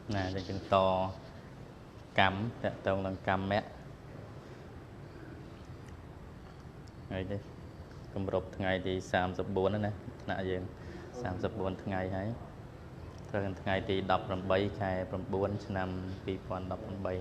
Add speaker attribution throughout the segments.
Speaker 1: nè cho chừng to cắm tông lần cắm mẹ ngày đi cầm rộp ngày thì 34 đó nè nãy giờ 34 ngày ấy rồi ngày thì đọc làm 7 ngày 4 năm 2017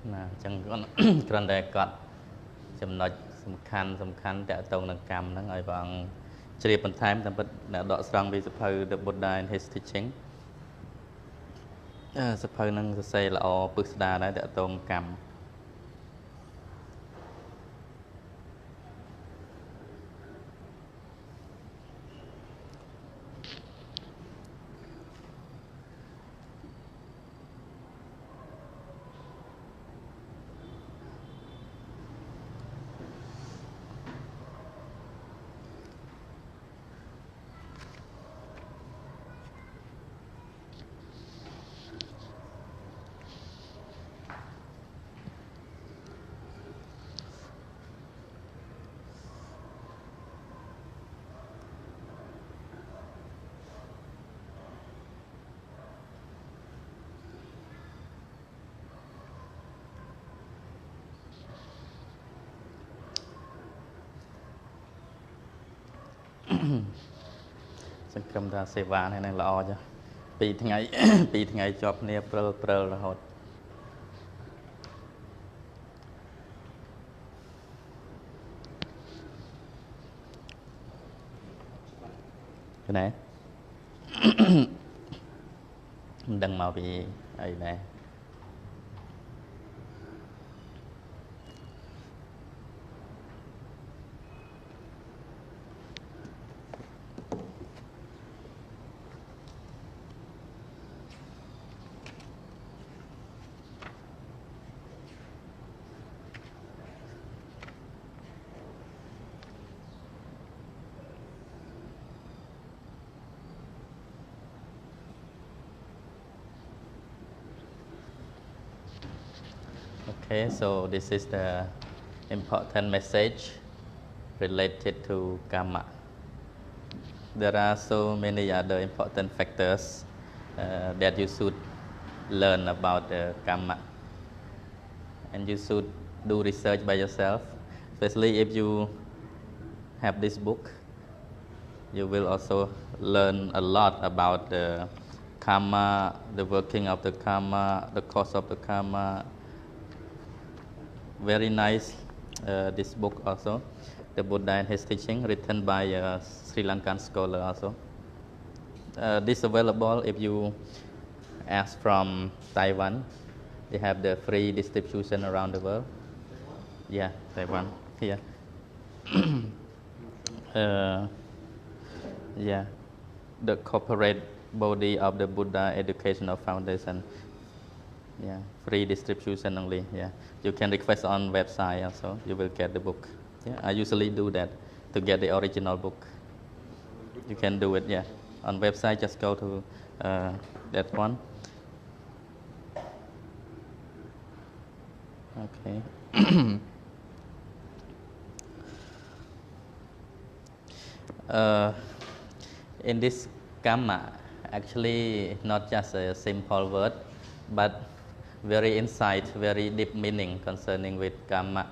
Speaker 1: nè chẳng có còn đây còn chấm nói sầm khăn để tông năng cầm nó ngồi bằng chỉ phần time tầm bật đọ sang vì sắp hơi the Buddha and his teaching sắp hơi năng say là ở Buddha đấy để tông cầmสำคัญว่าเสวาในนั้นละอจ้ะปีทั้งไง ปีทั้งไงจอบเนี่ยเปรอละหดcái này đừng màu bị ấy này Okay, so this is the important message related to Kamma. There are so many other important factors that you should learn about the Kamma. And you should do research by yourself, especially if you have this book. You will also learn a lot about the Kamma, the working of the Kamma, the cause of the Kamma. Very nice, this book also, the Buddha and his teaching, written by a Sri Lankan scholar also. This available if you ask from Taiwan. They have the free distribution around the world. Yeah, Taiwan, here. Yeah, the corporate body of the Buddha Educational Foundation. Yeah, free distribution only. Yeah, you can request on website also. You will get the book. Yeah, I usually do that to get the original book. You can do it. Yeah, on website just go to that one. Okay. In this Kamma, actually not just a simple word, but very insight, very deep meaning concerning with Kamma,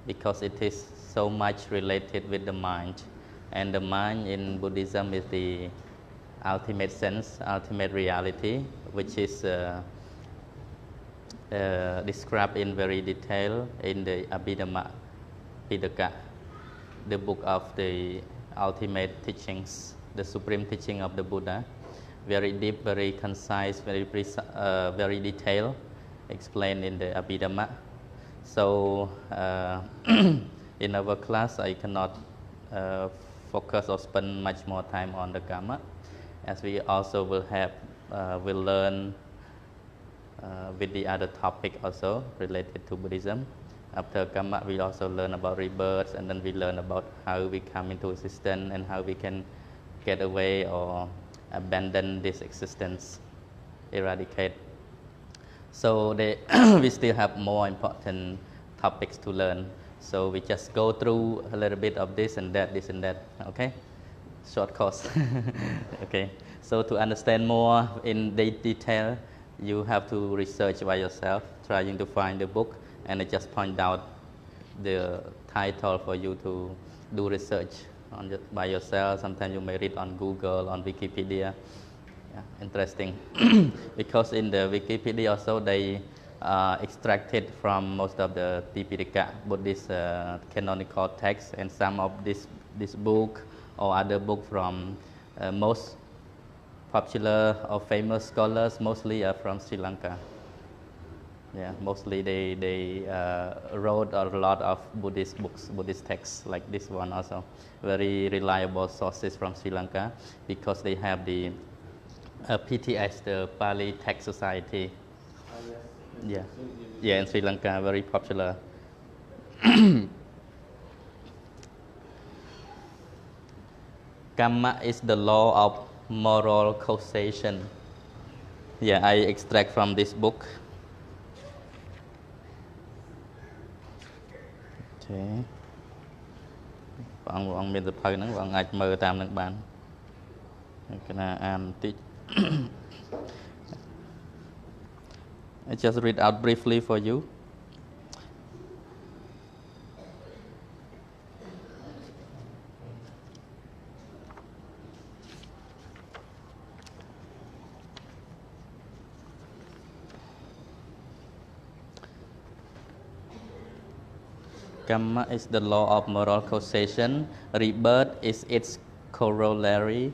Speaker 1: because it is so much related with the mind. And the mind in Buddhism is the ultimate sense, ultimate reality, which is described in very detail in the Abhidhamma Pitaka, the book of the ultimate teachings, the supreme teaching of the Buddha. Very deep, very concise, very detailed, explained in the Abhidhamma. So in our class I cannot focus or spend much more time on the Kamma, as we also will learn with the other topic also related to Buddhism. After Kamma, we also learn about rebirth, and then we learn about how we come into existence and how we can get away or abandon this existence, eradicate. So we still have more important topics to learn. So we just go through a little bit of this and that, okay? Short course. Okay. So to understand more in detail, you have to research by yourself, trying to find the book, and I just point out the title for you to do research by yourself. Sometimes you may read on Google, on Wikipedia. Yeah, interesting. Because in the Wikipedia also they extracted from most of the Theavy-Bon Buddhist canonical texts, and some of this book or other book from most popular or famous scholars mostly are from Sri Lanka. Yeah, mostly they wrote a lot of Buddhist books, Buddhist texts like this one also. Very reliable sources from Sri Lanka, because they have the PTS, the Pali Text Society. Yeah, yeah, in Sri Lanka, very popular. Kamma is the law of moral causation. Yeah, I extract from this book. Okay. Ôngមានសភៅហ្នឹងបងអាចមើលតាមនឹងបានគណៈអានបន្តិច I just read out briefly for you. Kamma is the law of moral causation. Rebirth is its corollary.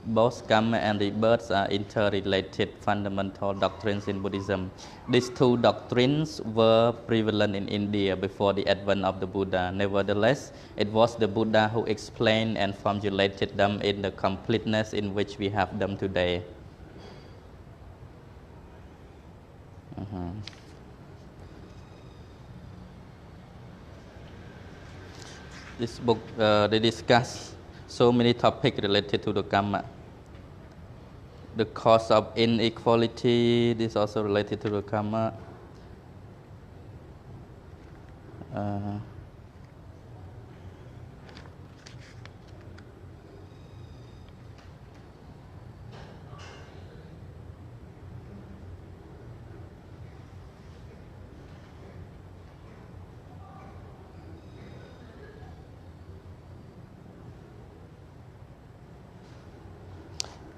Speaker 1: Both Kamma and rebirth are interrelated fundamental doctrines in Buddhism. These two doctrines were prevalent in India before the advent of the Buddha. Nevertheless, it was the Buddha who explained and formulated them in the completeness in which we have them today. This book, they discuss so many topics related to the Kamma. The cause of inequality, this is also related to the Kamma.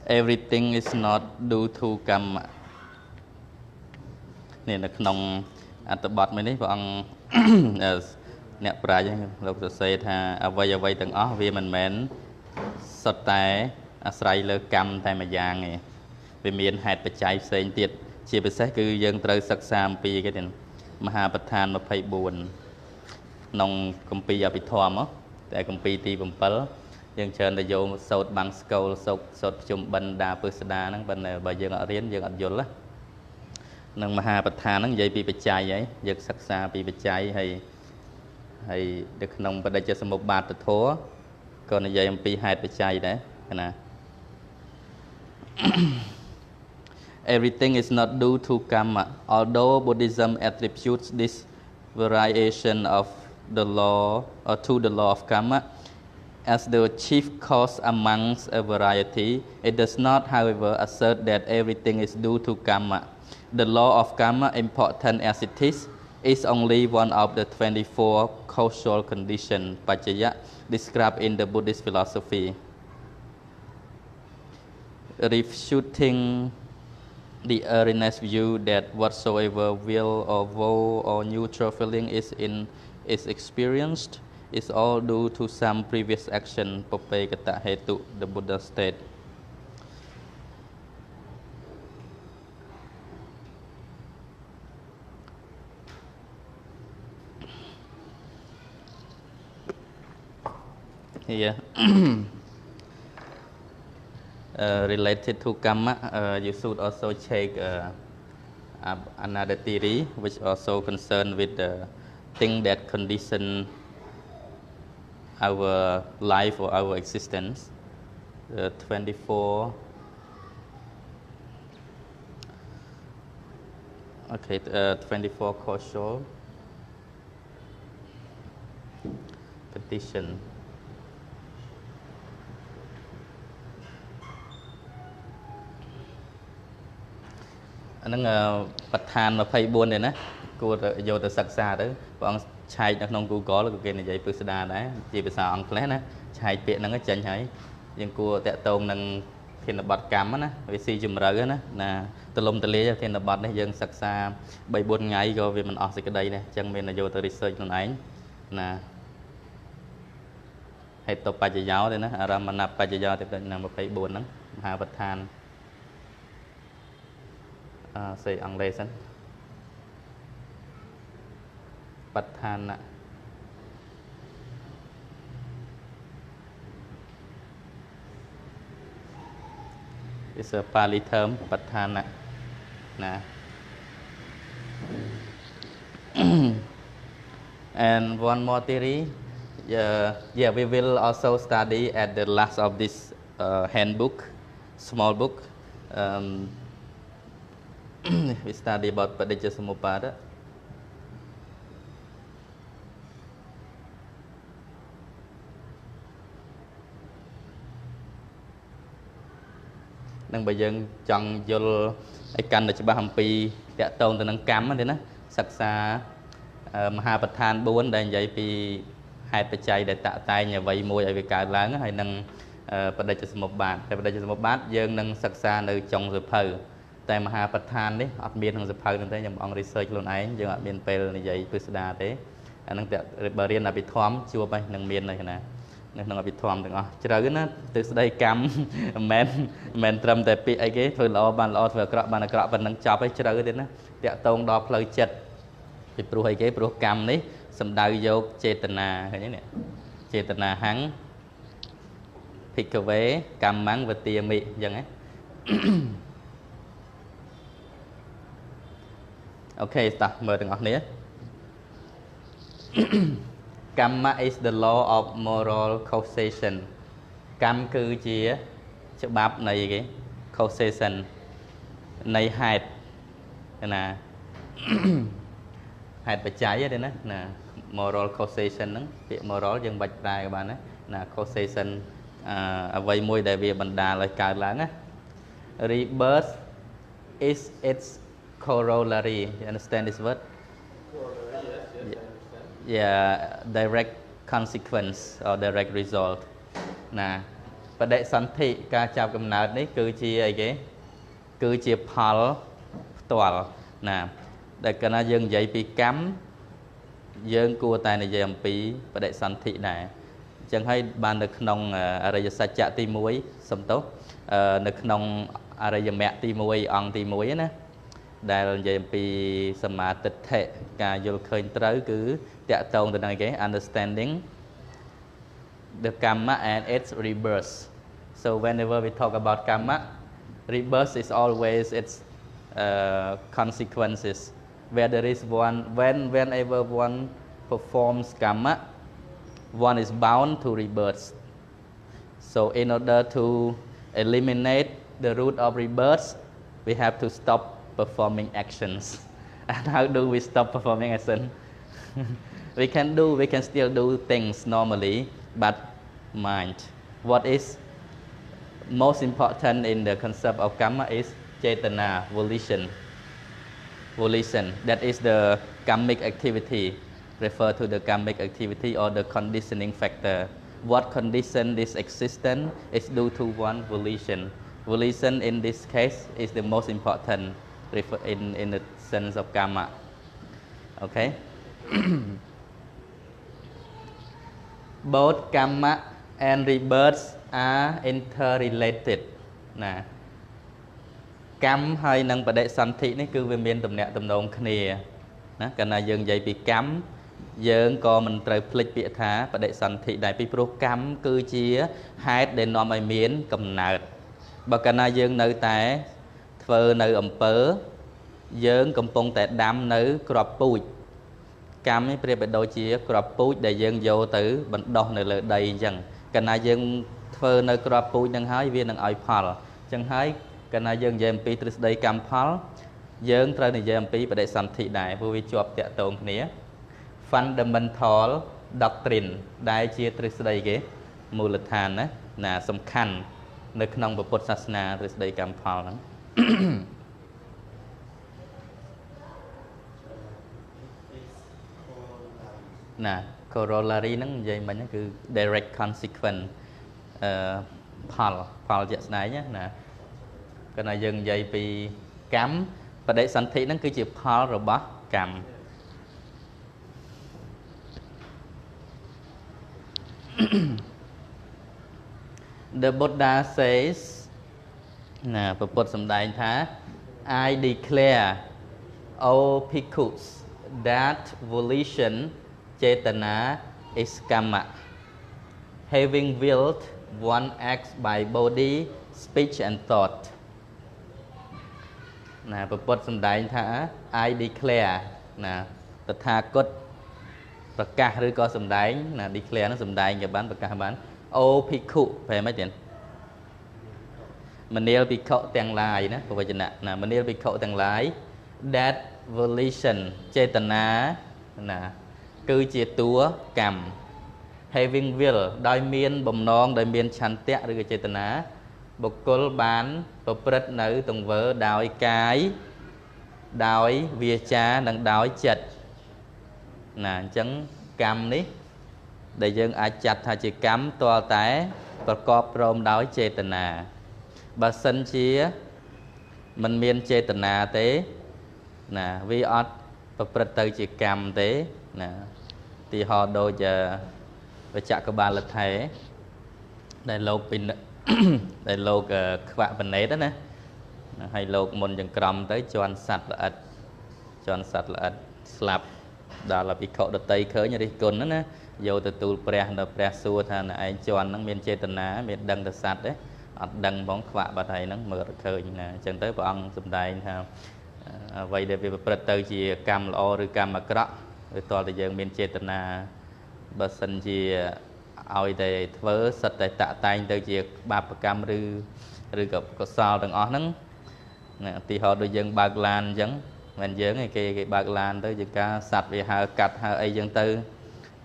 Speaker 1: Everything is not due to Kamma. នេះនៅក្នុងអត្ថបទមួយនេះព្រះអង្គអ្នកប្រាជ្ញលោកសរសេរថាអ្វីទាំងអស់វាមិនមែនសុទ្ធតែអាស្រ័យលើកម្មតែមួយយ៉ាងទេវាមានហេតុបច្ច័យផ្សេងទៀតជាពិសេសគឺយើងត្រូវសិក្សាអំពីគេទៀតមហាប្រធាន24ក្នុងគម្ពីរអភិធម្មតែគម្ពីរទី7យើងច្រើនតែយកសោតបាំងស្កូលសោតភ្ជុំបិណ្ឌដាពឹស្ដាហ្នឹងប៉ុន្តែបើយើងអត់រៀនយើងអត់យល់ណានឹងមហាប្រធានហ្នឹងនិយាយពីបច្ច័យហើយយើងសិក្សាពីបច្ច័យហើយនៅក្នុងបដិជ្ជសមុប្បាទធម៌ក៏និយាយអំពីហេតុបច្ច័យដែរណា Everything is not due to Kamma. Although Buddhism attributes this variation of the law or to the law of Kamma as the chief cause amongst a variety, it does not, however, assert that everything is due to Kamma. The law of Kamma, important as it is only one of the 24 causal conditions, Pajjaya, described in the Buddhist philosophy. Refuting the erroneous view that whatsoever will or woe or neutral feeling is experienced is all due to some previous action, Popekata Hetu, the Buddha state. here related to Kamma, you should also check another theory which also concerned with the thing that condition our life or our existence. 24 okay 24 causal condition. Nó bạch than mà phay buôn này nè, cô vô từ sạc xa tới, bọn chạy nó không có là cái này vậy bữa sau đấy, chỉ bữa sau ăn lẽ nè, chạy biển nó chênh hay, nhưng cô tẹt tông năng thiên là bạch cam á nè, vì si chùm rỡ á nè, là từ lông từ lía thiên là bạch đấy, dân sạc xa 3-4 ngày rồi vì mình ở cái đây nè, chẳng mình là vô từ research lần ấy, nè, hay tập bài giáo đây nè, làm mình nạp bài giáo thì nằm một phay buôn nè, hà bạch than. Say English and Patthana. It's a Pali term, Patthana. Nah. And one more theory. Yeah, we will also study at the last of this handbook, small book. We study about Padijjasamuppada. Nâng bây giờ chọn vô ai căn để cho ba hầm pi tẹt tôn từ nâng cắm thế nè sắc xa Mahamontrei 4 đây vậy pi hai bề chạy để tạ tay nhà vậy môi ở việc cả lớn hay nâng Padijjasamuppada tại Padijjasamuppada dương nâng sắc xa nơi trong rồi phơi tại Mahamontrei đấy ở miền thằng phơi nên thế nhưng ông research luôn ấy dương ở miền Pel này vậy Pusada thế nâng tẹt bờ riêng là bị thóm chua bay nâng miền này nè nên nó bị thòm từng ngõ chờ nó từ đây cắm men trầm tại bị ấy cái thôi lo bàn cọ bàn nâng chọc ấy chờ đến nó tẹt tông đo phơi chật thì pro hay cái pro cắm đấy sầm đào vô chetana cái này chetana hắn Phikkhave cắm mắng và tiềm mị dần ấy ok start mở từng ngõ này Kamma is the law of moral causation. Kam គឺជាច្បាប់នៃគេ causation នៃហេតុណាហេតុបច្ច័យទេណា moral causation ហ្នឹងពាក្យ moral យើងបាច់ដែរក៏បានណា causation អ្វីមួយដែលវាបណ្ដាលឲ្យកើតឡើងណា rebirth is its corollary. You understand this word? Yeah, direct consequence or direct result. ណាបដិសន្ធិការចាប់កំណើតនេះគឺជាអីគេគឺជាផលផ្ទាល់ណាដែលកាលណាយើងនិយាយពីកម្មយើងគួរតែនិយាយអំពីបដិសន្ធិដែរអញ្ចឹងហើយបាននៅក្នុងអរិយសច្ចៈទី1សំទោសនៅក្នុងអរិយមគ្គទី1អង្គទី1ណាដែលនិយាយអំពីសមាទិដ្ឋិការយល់ឃើញត្រូវគឺតាក់ទងទៅនឹងគេ understanding the Kamma and its rebirth. So whenever we talk about Kamma, rebirth is always its consequences. Where there is one, whenever one performs Kamma, one is bound to rebirth. So in order to eliminate the root of rebirth, we have to stop performing actions. And how do we stop performing action? we can still do things normally, but mind. What is most important in the concept of Kamma is chetana, volition. That is the karmic activity, refer to the karmic activity or the conditioning factor. What condition this existence is due to one volition. Volition in this case is the most important in the sense of Kamma. Okay? Both Kamma and rebirth are interrelated. ណាកម្មហើយនិងបដិសន្ធិនេះគឺវាមានទំនាក់ទំនងគ្នាណាកាលណាយើងនិយាយពីកម្ម យើងក៏មិនត្រូវភ្លេចពាក្យថាបដិសន្ធិដែរពីព្រោះកម្មគឺជាហេតុដែលនាំឲ្យមានកំណើតបើកាលណាយើងនៅតែធ្វើនៅអំពើយើងកំពុងតែដាំនៅគ្រាប់ពូជកម្មនេះប្រៀបដូចជាគ្រាប់ពូជដែលយើងយកទៅបណ្ដុះនៅលើដីអញ្ចឹងកាលណាយើងធ្វើនៅគ្រាប់ពូជនឹងហើយវានឹងឲ្យផលអញ្ចឹងហើយកាលណាយើងនិយាយអំពីទ្រឹស្ដីកម្មផលយើងត្រូវនិយាយអំពីបដិសន្ធិដែរព្រោះវាជាប់តាក់ទងគ្នា fundamental doctrine ដែលជាទ្រឹស្ដីគេមូលដ្ឋានណាសំខាន់នៅក្នុងពុទ្ធសាសនាទ្រឹស្ដីកម្មផលហ្នឹង ណា corollary ហ្នឹងនិយាយមិញហ្នឹងគឺ direct consequence ផលជាក់ស្ដែងណាកាលណាយើងនិយាយពីកម្មបដិសន្ធិហ្នឹងគឺជាផលរបស់កម្ម The Buddha says ណាព្រះពុទ្ធសម្ដែងថា I declare O bhikkhus that volition cetana is kamma having willed one acts by body speech and thought ណាព្រះពុទ្ធសម្ដែងថា I declare ណាតថាគតប្រកាសឬក៏សម្ដែងណា declare នឹងសម្ដែងក៏បានប្រកាសបាន អូភិក្ខុប្រែមិនទេមនាលភិក្ខុទាំងឡាយណាប្រវចនៈណាមនាលភិក្ខុទាំងឡាយ that volition ចេតនាណាគឺជាតួកម្ម having will ដោយមានបំណងដោយមានឆន្ទៈឬក៏ចេតនាបុគ្គលបានប្រព្រឹត្តនៅទង្វើដោយកាយដោយវាចានិងដោយចិត្តណាអញ្ចឹងកម្មនេះដែលយើងអាចចាត់ថាជាកម្មទាល់តែប្រកបព្រមដោយចេតនាបើសិនជាមិនមានចេតនាទេណាវាអត់ប្រព្រឹត្តទៅជាកម្មទេណាទីហោដូចបច្ចកបាលថេដែលលោកពីដែលលោកខ្វាក់បណេតណាហើយលោកមុនចង្ក្រមទៅជន់សัตว์ល្អិតស្លាប់ដល់ភិក្ខុដតីឃើញរិះគន់ណាយកទៅទូលព្រះដល់ព្រះសួរថាឯងជន់ហ្នឹងមានចេតនាមានដឹងទៅសัตว์ទេអត់ដឹងផងខ្វាក់បាត់ហើយហ្នឹងមើលឃើញណាអញ្ចឹងទៅព្រះអង្គសម្ដែងថាអ្វីដែលវាប្រព្រឹត្តទៅជាកម្មល្អឬកម្មអាក្រក់វាតលតែយើងមានចេតនាបើសិនជាឲ្យតែធ្វើសិតតែតាក់តែងទៅជាបាបកម្មឬក៏កុសលទាំងអស់ហ្នឹងណាឧទាហរណ៍ដូចយើងបើកឡានអញ្ចឹងមិនយើងឯគេបើកឡានទៅជាការសัตว์វាហើកាត់ហើអីចឹងទៅ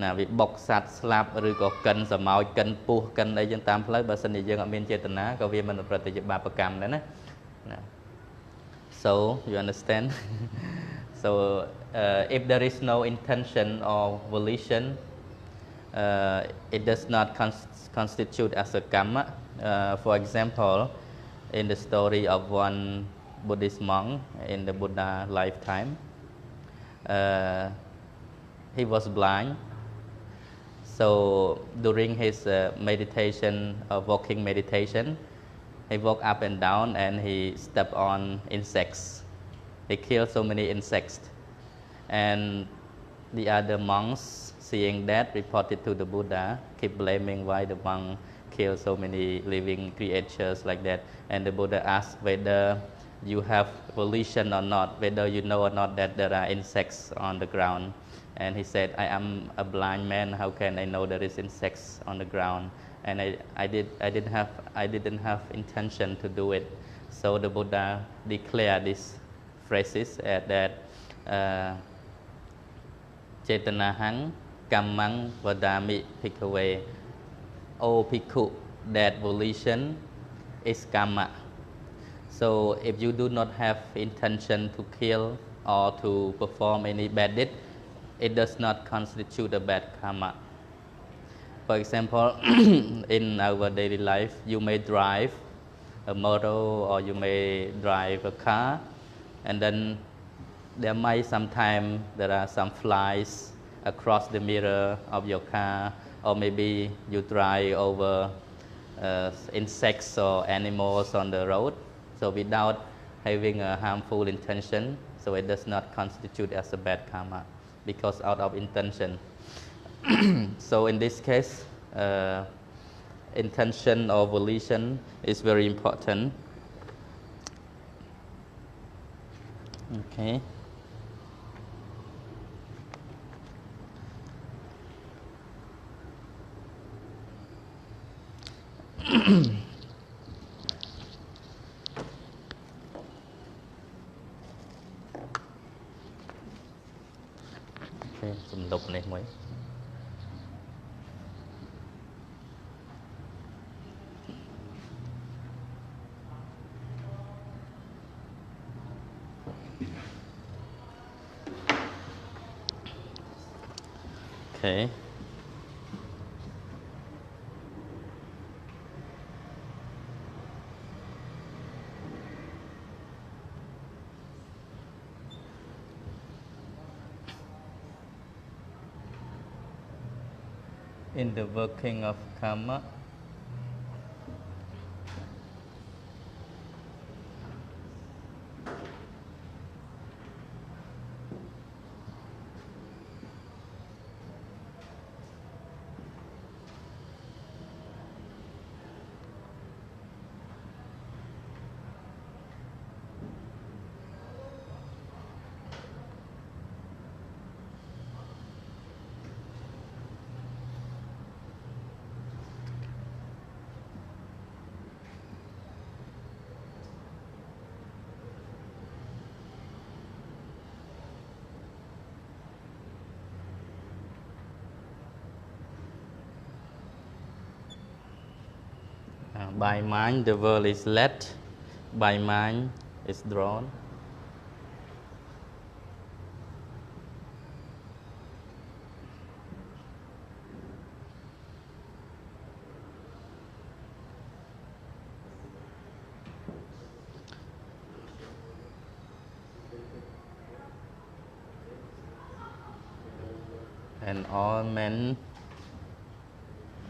Speaker 1: ណាវាបុកសัตว์ស្លាប់ឬក៏កិនសម្ោចកិនពស់កិនអីចឹងតាមផ្លូវបើសិនជាយើងអត់មានចេតនាក៏វាមិនប្រព្រឹត្តទៅជាបាបកម្មដែរណា So you understand so if there is no intention or volition it does not constitute as a kamma for example in the story of one Buddhist monk in the Buddha lifetime he was blind so during his meditation walking meditation he walked up and down and he stepped on insects he killed so many insects and the other monks seeing that reported to the Buddha keep blaming why the monk killed so many living creatures like that and the Buddha asked whether you have volition or not whether you know or not that there are insects on the ground and he said I am a blind man how can I know there is insects on the ground and I didn't have intention to do it so the Buddha declared these phrases that Cetanahang Kammang Vadami Bhikkhave O Bhikkhu that volition is Kamma so if you do not have intention to kill or to perform any bad deed it does not constitute a bad karma for example in our daily life you may drive a motor or you may drive a car and then there might sometime there are some flies across the mirror of your car or maybe you drive over insects or animals on the road so without having a harmful intention so it does not constitute as a bad karma because out of intention. So in this case, intention or volition is very important. Okay. Okay, some lục này mới. Okay. In the working of Kamma, by mind the world is led, by mind is drawn. And all men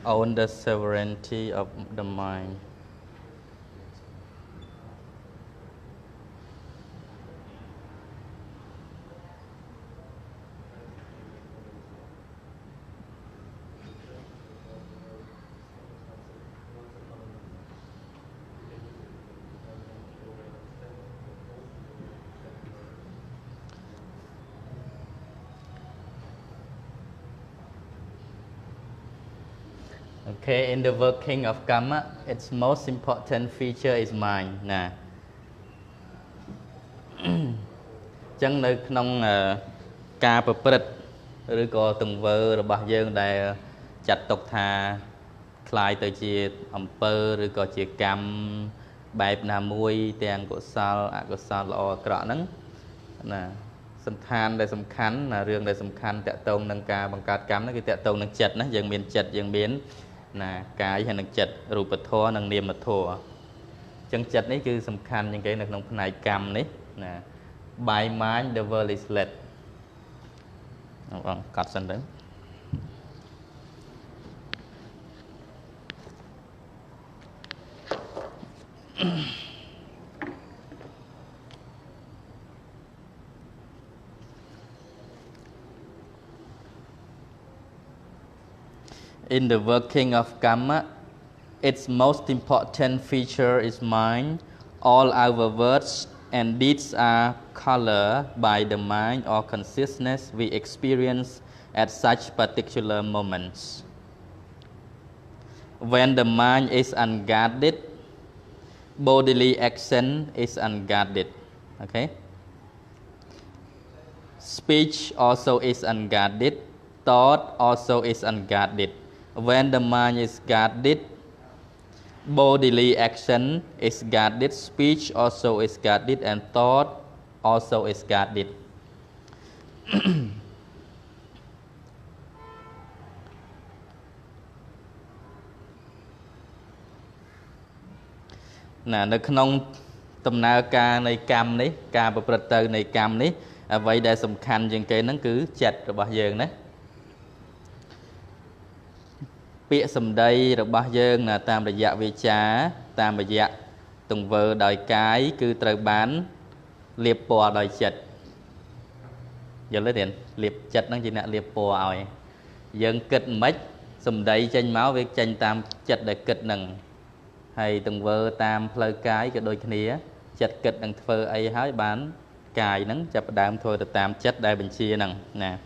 Speaker 1: own the sovereignty of the mind. Okay, in the working of Kamma, its most important feature is mind. Nè. ចឹងនៅក្នុងការប្រព្រឹត្តឬក៏ទង្វើរបស់យើងដែលចាត់ទុកថាคล้ายទៅជាអំពើឬក៏ជាកម្មបែបណាមួយទាំងកុសលអកុសលល្អអាក្រក់ហ្នឹងណាសន្តានដែលសំខាន់ណារឿងដែលសំខាន់តកតងនឹងការបង្កើតកម្មហ្នឹងគឺតកតងនឹងចិត្តណាយើងមានចិត្តយើងមានណាកាយហើយនឹងចិត្តរូបធម៌និងនាមធម៌អញ្ចឹងចិត្តនេះគឺសំខាន់ជាងគេនៅក្នុងផ្នែកកម្មនេះណា by mind the world is led បងកាត់សិនទៅ In the working of Kamma, its most important feature is mind. All our words and deeds are colored by the mind or consciousness we experience at such particular moments. When the mind is unguarded, bodily action is unguarded. Okay? Speech also is unguarded. Thought also is unguarded. When the mind is guarded, bodily action is guarded, speech also is guarded, and thought also is guarded. ណានៅក្នុងដំណើរការនៃកម្មនេះការប្រព្រឹត្តទៅនៃកម្មនេះអ្វីដែលសំខាន់ជាងគេហ្នឹងគឺចិត្តរបស់យើងណា ពាក្យសម្ដីរបស់យើងតាមរយៈវាចាតាមរយៈទង្វើដោយកាយគឺត្រូវបានលាបពណ៌ដោយចិត្ត អ giờ lấy tiền liệp chật nó chỉ nè liệp po ỏi dân kịch mấy sầm đầy tranh máu việc tranh tam chật để kịch nằng hay từng vơ tam phơi cái đôi kia chật kịch nằng phơi ai hái bán cài nắng chập đam thôi từ tam chất đại bình chia nằng nè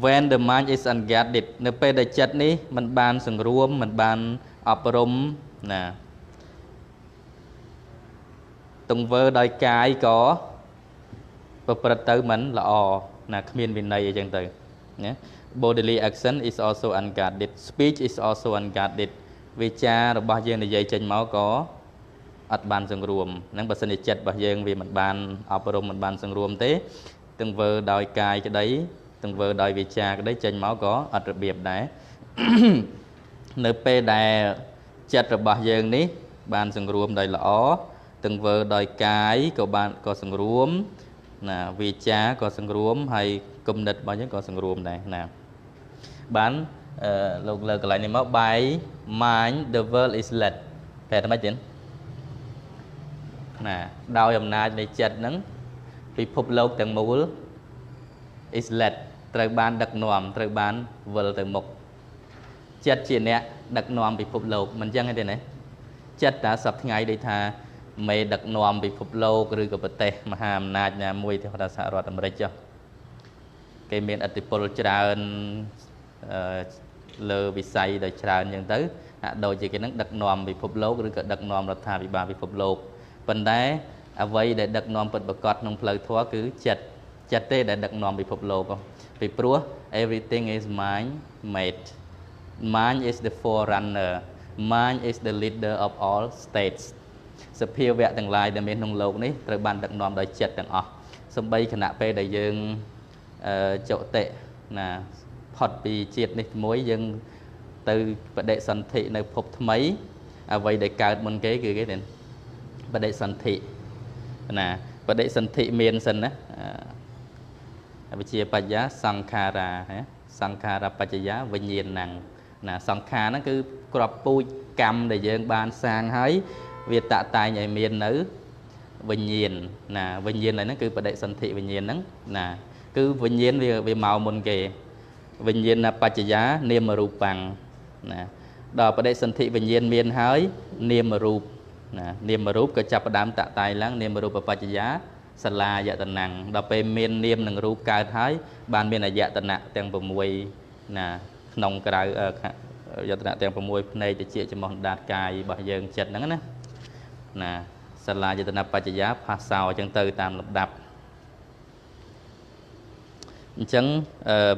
Speaker 1: when the mind is unguarded nếu pe đại chất ní mình ban sừng ruom mình ban oprom nè từng vơ đôi cái có và tới mình là nè khmiên bên này chẳng từ nhé bodily action is also unguarded speech is also unguarded vì cha rồi bao nhiêu này dây trên máu có ắt ban sừng ruộng nắng bờ sân chật bao nhiêu vì mình ban oprom mình ban sừng ruộng thế từng vơ đòi cài cái đấy từng vơ đòi vì cha cái đấy trên máu có ắt đặc biệt đấy nơi pe đè chật rồi bao nhiêu ní ban sừng ruộng đây là từng vơ đòi cái của bạn có sừng ruộng nè vì cha có sừng ruộng hay cung địch bao nhiêu có sừng ruộng này nè bán lục lờ lại này máu bài mind the world is led phải làm gì nè đau dầm na để chật nắng vì phục lâu từng mũ is led trời ban đặc nòm trời ban vừa từ một chật chuyện nè đặc nòm bị phục lâu mình chăng hay thế này chật đã sập ngày đi thà mày đặc nòm bị phục lâu rồi có bật tè mà hàm na nhà mùi thì họ đã xả rót làm đấy chưa cái miền atipol tràn lơ bị say đời tràn như tới đôi chỉ cái nắng đặc nòm bị phục lâu rồi có đặc nòm là thà bị bà bị phục lâu vấn đề vậy để đặc nòm bật bật cọt nông phơi thoa cứ chật chật tê để đặc nòm bị phục lâu không vì pro everything is mind made mind is the forerunner mind is the leader of all states sự phiêu vẹn từng lại để miền nông lâu này rồi bàn đặc nòm đời chật từng sông bay khả năng pe đại dương chỗ tệ là phật bị triệt này mối dân từ vấn đề sanh thị nơi phục mấy vậy để cao một cái này vấn đề sanh thị nè vấn đề sanh thị miền sanh á bây giờ bây giờ sankhara bây giờ vinh nhiên nặng nè sankha nó cứ cọp pui cầm để dân ban sang hấy việc tạ tài nhảy miền nữ vinh nhiên nè vinh nhiên này nó cứ vấn đề sanh thị vinh nhiên nè cứ vinh nhiên về màu môn kề vinh nhiên là pachaya niệm mà rụp bằng nè đò vấn đề sanh thị vinh nhiên miền hới niệm mà rụp niệm mà rụp cái chập đám tạ tài láng niệm mà rụp pachaya sala dạ tận nặng đò pe miền niệm nặng rụp cao thái ban miền là dạ tận nặng tiền bờ mùi nè nông cái dạ tận nặng tiền bờ mùi này chỉ chia cho một đạt cài bà dân chật nắng nè sala dạ tận nặng pachaya pha sao chân từ tam lập đập chẳng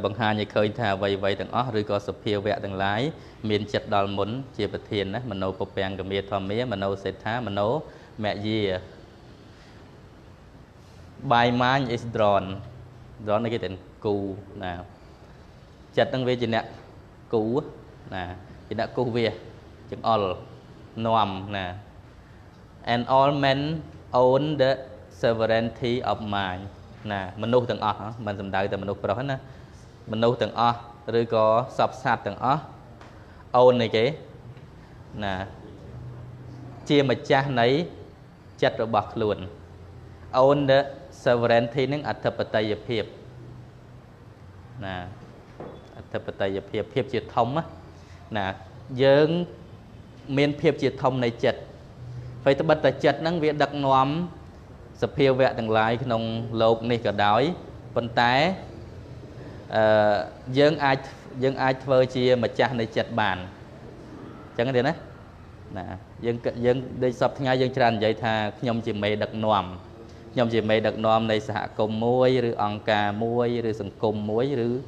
Speaker 1: bằng hai như khơi thà vậy từng rồi có sập phiêu vẽ từng lái miền chật đòn muốn chia bật thiền đó mình nấu bột bèn cầm miệt thòm mía mình nấu sệt thá mình nấu mẹ gì by mind is drawn này cái tên cù nào chật đang về trên nè cù nè trên nè cù về chừng all nom nè and all men own the sovereignty of mind nè mình nuôi từng mình dùng đại từ mình nuôi pro hết nè mình nuôi từng rồi có sập sạt từng ôn này cái nè chia mà cha nấy chặt rồi bạc luôn ôn đó sovereignty những ắt thập tây dập hiệp nè thập tây dập hiệp hiệp triệt thông á nè dương miền hiệp triệt thông này chặt phải tập bật chặt năng việc đặc nóm sập phiêu vẽ từng lại nông lục này cả đói phân té dương ai phơi chia mà cha này chặt bàn chẳng cái đấy nè dân đi sập ngay dân tràn vậy thà nhom chỉ mày đặc nòm này xã cùng muối rồi ông cà muối rồi sừng cùng muối rồi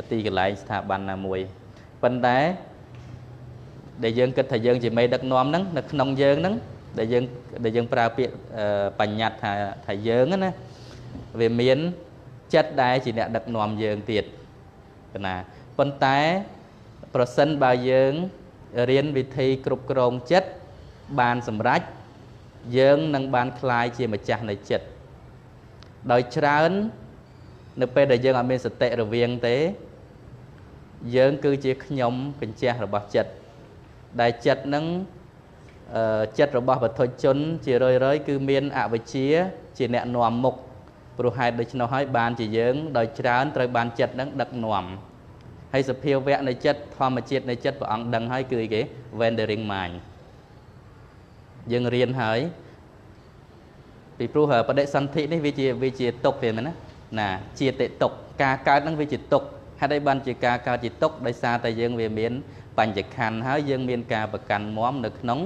Speaker 1: ti cái lại thà bàn là muối phân té để dân kết thời dân chỉ mày đặc nòm nắng đặc nông dân nắng để dân pra piệt bành nhạt thải dân á về miền chất đai chỉ nè đặc nòm dân tiệt nè phân té percent bao dân riêng vị thi cục rong chất bàn sầm rách dân năng bàn khai chỉ mà chặt này chật đòi trán nợ pe để dân ở bên sệt tệ rồi viên tế dân cứ chỉ nhóm bình che rồi bạc chật đại chật nắng chất rồi bạc vật thôi chốn chỉ rơi cứ miên ạ với chia chỉ nẹn nòm mục ព្រោះហេតុដូច្នោះហើយបានជាយើងដោយច្រើនត្រូវបានចិត្តនឹងដឹកនាំហើយសភាវៈនៃចិត្តធម្មជាតិនៃចិត្តព្រះអង្គដឹងហើយគឺអីគេ wandering mind យើងរៀនហើយពីព្រោះបដិសន្ធិនេះវាជាទុកទេមែនណាជាតិទុកការកើតនឹងវាជាទុកហេតុអីបានជាការកើតជាទុកដោយសារតែយើងវាមានបញ្ចខណ្ឌហើយយើងមានការប្រកាន់មមនៅក្នុង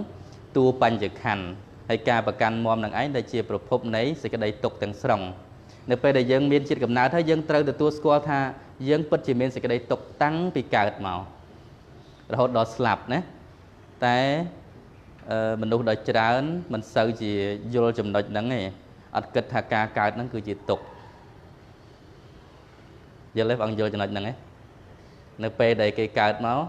Speaker 1: តួបញ្ចខណ្ឌហើយការប្រកាន់មមនឹងឯងដែលជាប្រភពនៃសេចក្តីទុកទាំងស្រុងនៅពេលដែលយើងមានជាតិកំណើតហើយយើងត្រូវទទួលស្គាល់ថាយើងពិតជាមានសេចក្តីទុកតាំងពីកើតមករហូតដល់ស្លាប់ណាតែមនុស្សដ៏ច្រើនមិនសូវជាយល់ចំណុចហ្នឹងទេអត់គិតថាការកើតហ្នឹងគឺជាទុកយល់ទេបងយល់ចំណុចហ្នឹងទេនៅពេលដែលគេកើតមក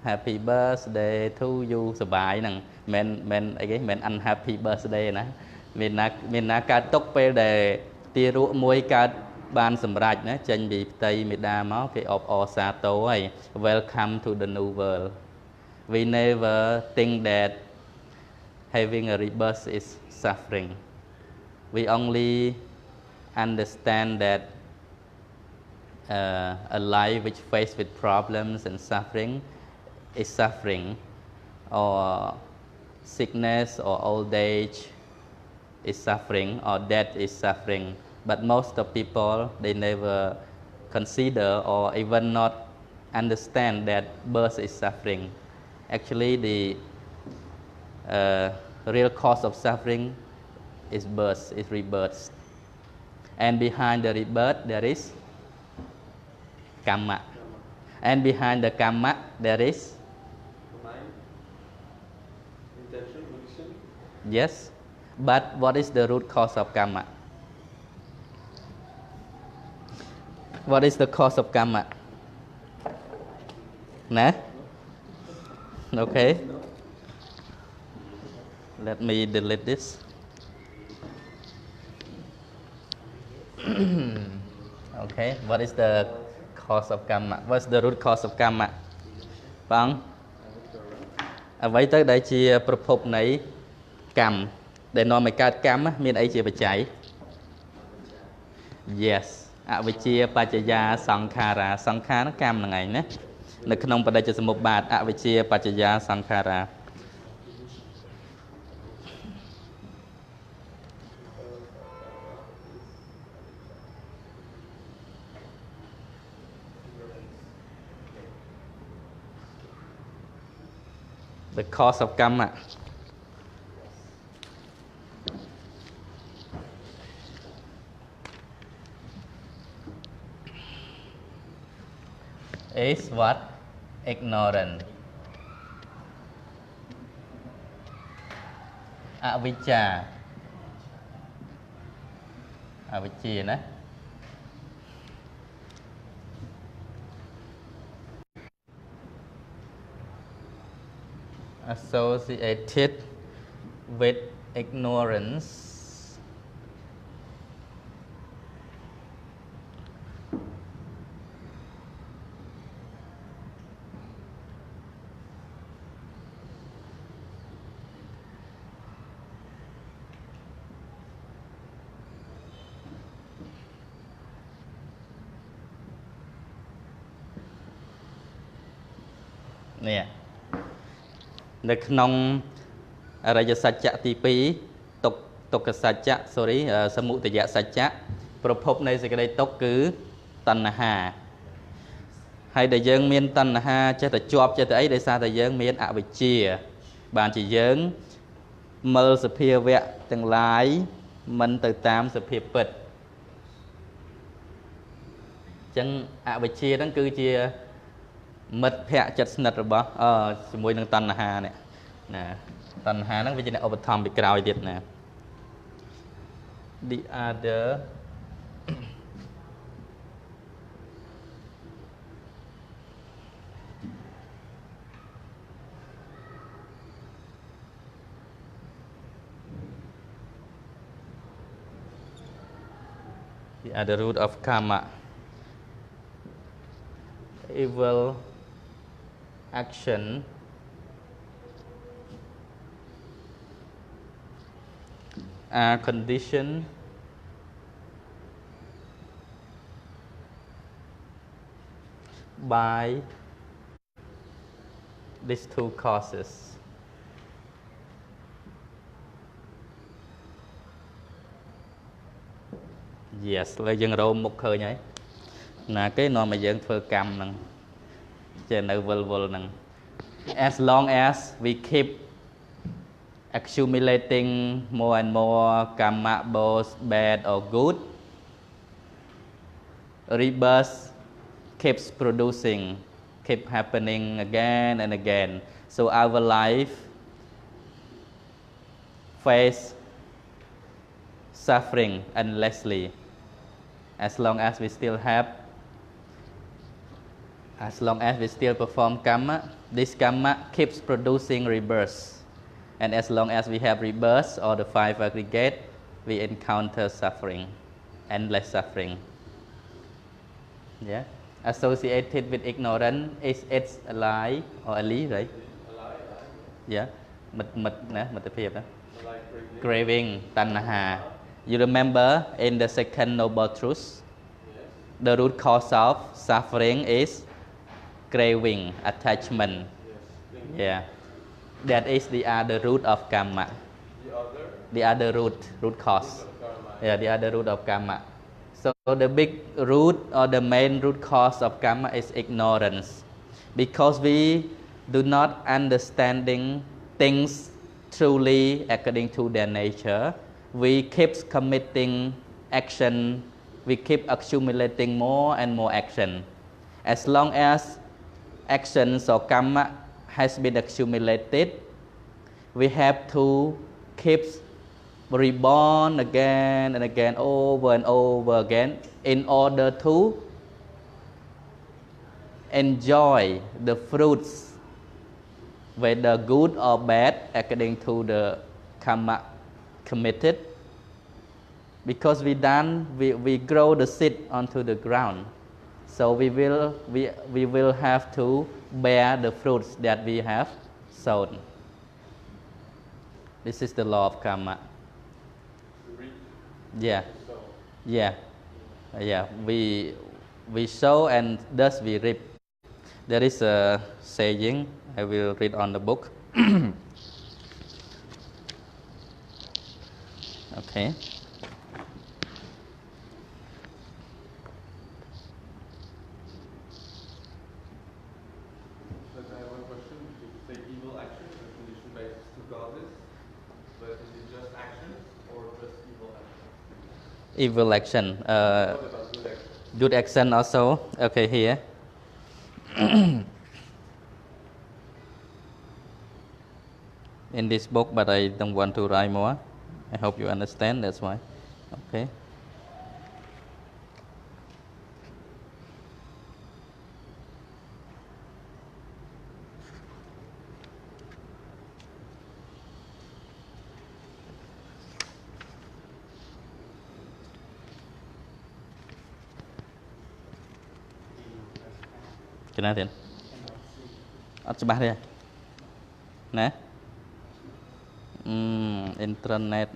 Speaker 1: Happy birthday to you សប្បាយហ្នឹងមិនអីគេមិន unhappy birthday ណាមានណាកើតទុកពេលដែលទារកមួយកើតបានសម្រេចណាចេញពីផ្ទៃមេដាមកគេអបអរសាទរហើយ Welcome to the new world we never think that having a rebirth is suffering we only understand that a life which faced with problems and suffering is suffering or sickness or old age is suffering or death is suffering but most of people they never consider or even not understand that birth is suffering actually the real cause of suffering is birth is rebirth and behind the rebirth there is Kamma and behind the Kamma there is
Speaker 2: mind, intention, action.
Speaker 1: Yes but what is the root cause of Kamma what is the cause of Kamma nah okay let me delete this okay what is the cause of Kamma what's the root cause of Kamma បងអ្វីទៅដែលជាប្រភពនៃកម្មដែលនាំឲ្យកើតកម្មមានអីជាបច្ច័យ Yes អវិជ្ជាបច្ចយាសង្ខារាសង្ខារកម្មហ្នឹងឯងណានៅក្នុងបដិជ្ជសមុប្បាតអវិជ្ជាបច្ចយាសង្ខារា the cause of Kamma is what ignorant អវិជ្ជាណា associated with ignoranceនេះនៅក្នុងអរិយសច្ចៈទី2ទុក្ខសច្ចៈ sorry សមុទយសច្ចៈប្រភពនៃសេចក្តីទុក្ខគឺតណ្ហាហើយដែលយើងមានតណ្ហាចេះតែជាប់ចេះតែអីដោយសារតែយើងមានអវិជ្ជាបានជាយើងមើលសភាវៈទាំងឡាយមិនទៅតាមសភាពពិតអញ្ចឹងអវិជ្ជាហ្នឹងគឺជាមិត្តភក្តិចិត្តស្និទ្ធរបស់ជាមួយនឹងតណ្ហានេះណាតណ្ហាហ្នឹងវាជាអ្នកឧបត្ថម្ភពីក្រោយទៀតណា the other root of karma evil action are conditioned by these two causes. Yes, là dân rô một khơi nhảy. Là cái nó mà dân phơ cầm nâng. Trên nơi vơ nâng. As long as we keep accumulating more and more karma, both bad or good, rebirth keeps producing, keep happening again and again. So our life face suffering endlessly. As long as we still perform karma, this karma keeps producing rebirth. And as long as we have rebirth or the five aggregate, we encounter suffering, endless suffering. Yeah. Associated with ignorance is it's a lie or a lie, right?
Speaker 2: A lie.
Speaker 1: Yeah. Craving, tanha. You remember in the second noble truth, yes, the root cause of suffering is craving, attachment. Yes. Yeah. That is the other root of karma. The other root cause. Yeah, the other root of karma. So the big root or the main root cause of karma is ignorance. Because we do not understanding things truly according to their nature, we keep committing action, we keep accumulating more and more action. As long as actions or karma has been accumulated, we have to keep reborn again and again, over and over again, in order to enjoy the fruits, whether good or bad, according to the karma committed. Because we grow the seed onto the ground, so we will have to bear the fruits that we have sown. This is the law of karma. Yeah. We sow and thus we reap. There is a saying I will read on the book. Okay. Evil action. Good action also. Okay, here. In this book, but I don't want to write more. I hope you understand, that's why. Okay. Cái nào tiền? Ấtច្បាស់ទេណា internet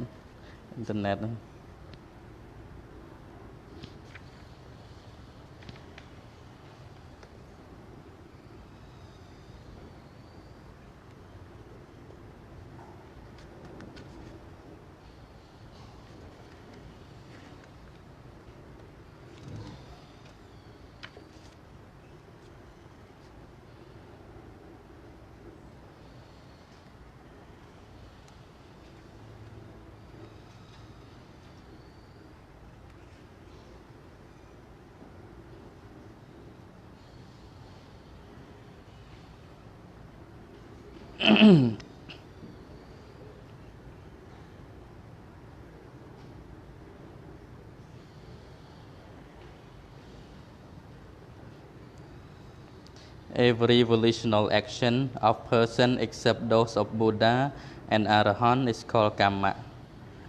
Speaker 1: Every volitional action of person except those of Buddha and Arahant is called Kamma.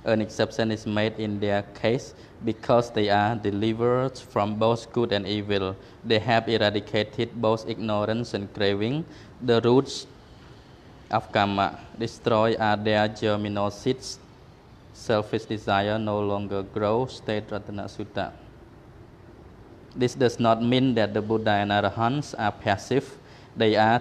Speaker 1: An exception is made in their case because they are delivered from both good and evil. They have eradicated both ignorance and craving. The roots of Kamma destroyed are their germinal seeds. Selfish desire no longer grows. State Ratana Sutta. This does not mean that the Buddha and Arahants are passive. They are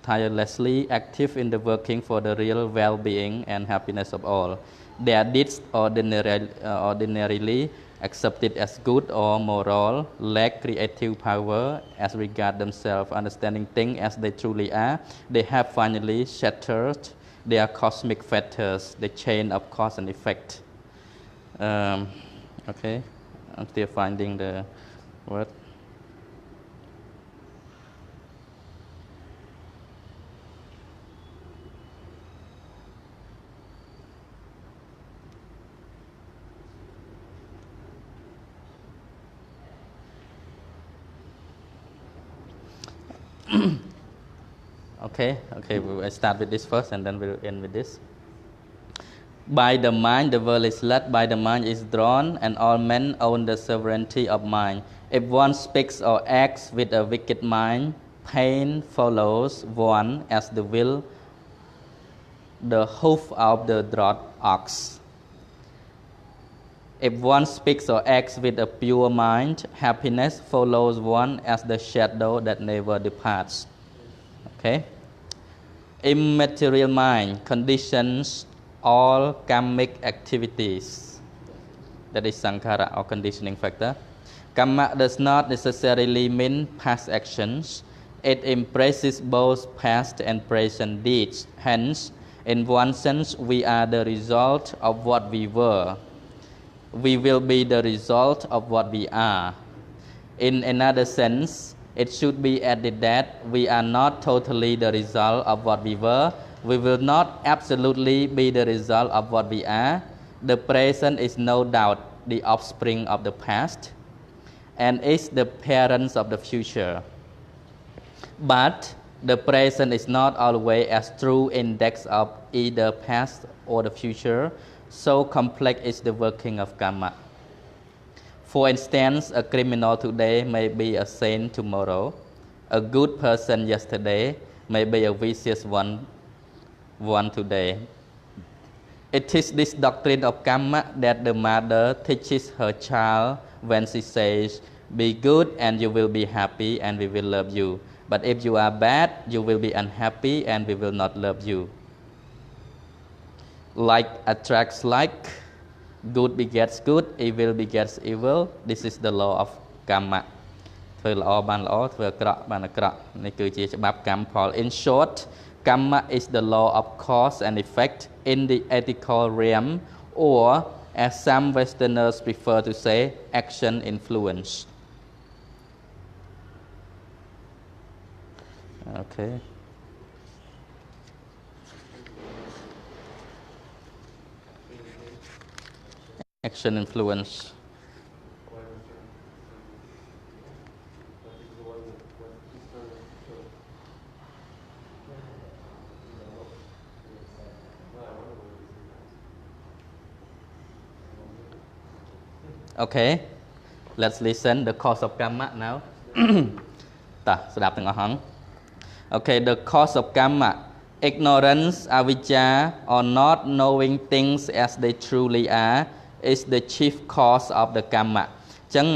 Speaker 1: tirelessly active in the working for the real well-being and happiness of all. Their deeds ordinarily accepted as good or moral, lack creative power as regard themselves, understanding things as they truly are. They have finally shattered their cosmic fetters, the chain of cause and effect. Okay, I'm still finding the word. Okay, we'll start with this first and then we'll end with this. By the mind, the world is led, by the mind is drawn, and all men own the sovereignty of mind. If one speaks or acts with a wicked mind, pain follows one as the will, the hoof of the drawn ox. If one speaks or acts with a pure mind, happiness follows one as the shadow that never departs. Okay? Immaterial mind conditions all karmic activities. That is sankhara or conditioning factor. Kamma does not necessarily mean past actions. It embraces both past and present deeds. Hence, in one sense, we are the result of what we were. We will be the result of what we are. In another sense, it should be added that we are not totally the result of what we were. We will not absolutely be the result of what we are. The present is no doubt the offspring of the past and is the parents of the future. But the present is not always a true index of either past or the future. So complex is the working of karma. For instance, a criminal today may be a saint tomorrow. A good person yesterday may be a vicious one today. It is this doctrine of karma that the mother teaches her child when she says, "Be good and you will be happy and we will love you. But if you are bad, you will be unhappy and we will not love you." Like attracts like, good begets good, evil begets evil. This is the law of Kamma. ធ្វើល្អបានល្អ ធ្វើអាក្រក់បានអាក្រក់ នេះគឺជាច្បាប់កម្មផល In short, Kamma is the law of cause and effect in the ethical realm, or as some Westerners prefer to say, action influence. Okay. Action influence. Okay, let's listen the cause of karma now. តោះស្ដាប់ទាំងអស់ហង Okay, the cause of karma. Ignorance, avijja, or not knowing things as they truly are, is the chief cause of the karma. អញ្ចឹង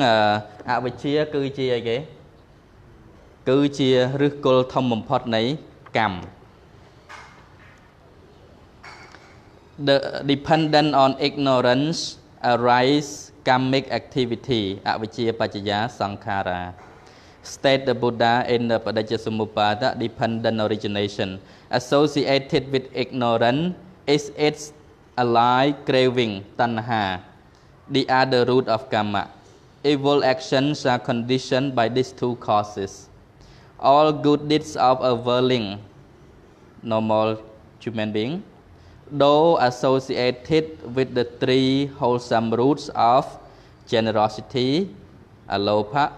Speaker 1: អវិជ្ជាគឺជាអីគេគឺជាឫសគល់ធំបំផុតនៃកម្ម The dependent on ignorance arise karmic activity អវិជ្ជាបច្ចយាសង្ខារា State the Buddha in the Padajjasamuppada dependent origination. Associated with ignorance is its ally craving, tanha, the other root of karma. Evil actions are conditioned by these two causes. All good deeds of a willing, normal human being, though associated with the three wholesome roots of generosity, alopa,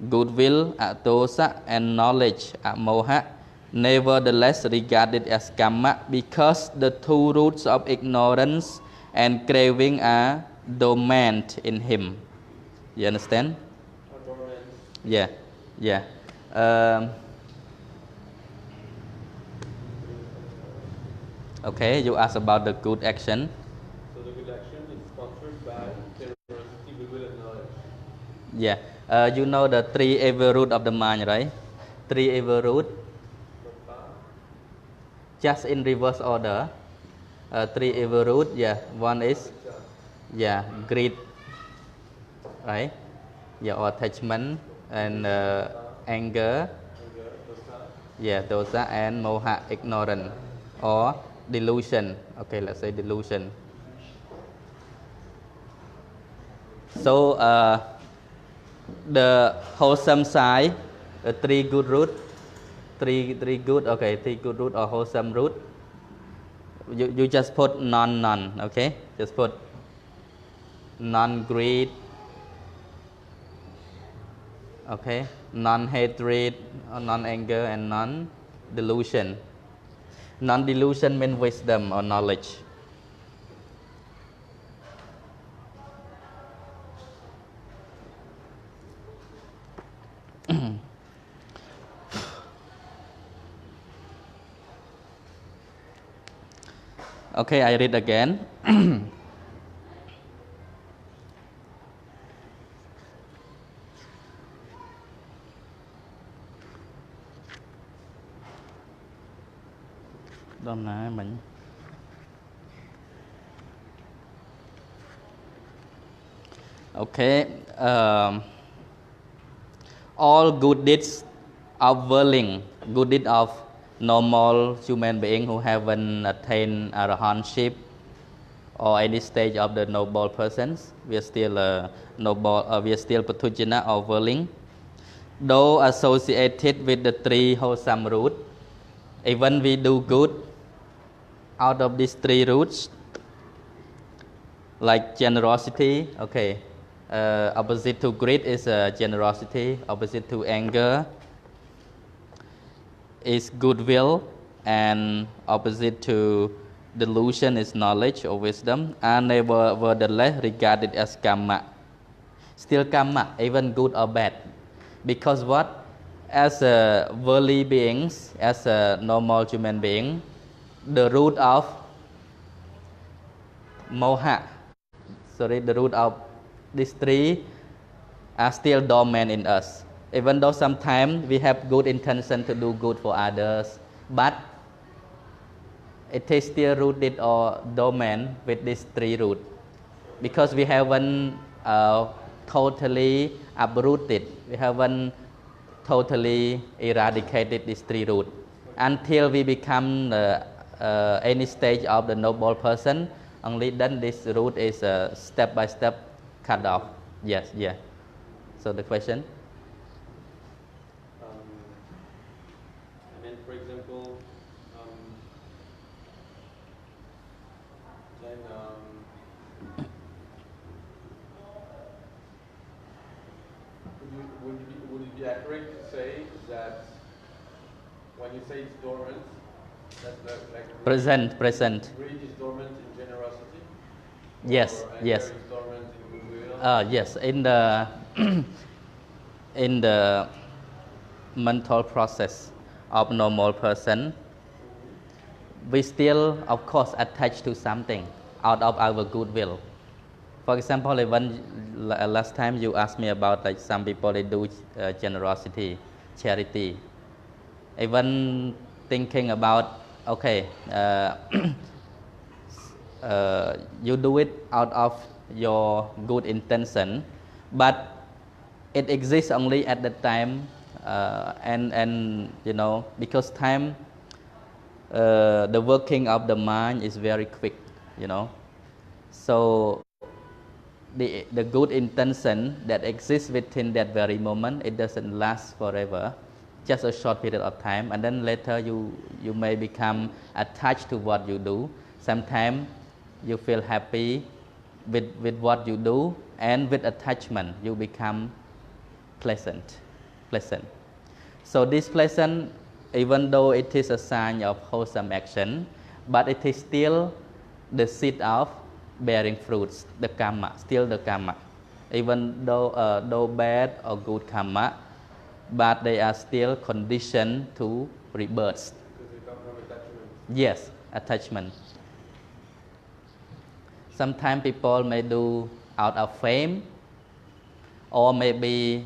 Speaker 1: goodwill, atosa, and knowledge, amoha, nevertheless regarded as karma because the two roots of ignorance and craving are dormant in him. You understand? Yeah. Okay, you asked about the good action.
Speaker 2: So the good action is sponsored by generosity, goodwill, and knowledge.
Speaker 1: Yeah. You know the three evil root of the mind, right? Three evil root. Just in reverse order. Three evil root. Yeah. One is, yeah, greed, right? Yeah, or attachment and anger. Yeah, dosa and moha, ignorance or delusion. Okay, let's say delusion. So the wholesome side, three good root, three good. Okay, three good root or wholesome root. You just put none. Okay, just put non-greed. Okay, non-hatred, non-anger, and non-delusion. Non-delusion means wisdom or knowledge. Okay, I read again. Okay, all good deeds of willing, good deeds of normal human being who haven't attained arahantship or any stage of the noble persons, we are still noble, we are still patujana or willing, though associated with the three wholesome roots. Even we do good out of these three roots, like generosity. Okay, opposite to greed is generosity. Opposite to anger is goodwill, and opposite to delusion is knowledge or wisdom, and nevertheless regarded as kamma. Still kamma, even good or bad, because what? As worldly beings, as a normal human being, the root of moha, the root of these three are still dormant in us. Even though sometimes we have good intention to do good for others, but it is still rooted or dormant with these three roots, because we haven't totally uprooted, we haven't totally eradicated these three roots. Until we become any stage of the noble person, only then this root is step by step cut off. Yes, yeah. So the question?
Speaker 2: I mean, for example, then would it be accurate to say that when you say it's dormant, that's like
Speaker 1: Present.
Speaker 2: Greed is dormant in generosity?
Speaker 1: Yes,
Speaker 2: or anger
Speaker 1: yes.
Speaker 2: is dormant in goodwill?
Speaker 1: Yes, in the in the mental process of normal person, we still, of course, attach to something out of our goodwill. For example, even last time you asked me about like some people they do generosity, charity. Even thinking about, okay, you do it out of your good intention, but it exists only at the time, and you know, because time, the working of the mind is very quick, you know, so the good intention that exists within that very moment, it doesn't last forever, just a short period of time, and then later you may become attached to what you do. Sometimes you feel happy with what you do, and with attachment you become pleasant. So this pleasant, even though it is a sign of wholesome action, but it is still the seed of bearing fruits, the kamma, still the kamma. Even though bad or good kamma, but they are still conditioned to rebirth.
Speaker 2: Because they come from attachment.
Speaker 1: Yes, attachment. Sometimes people may do out of fame, or maybe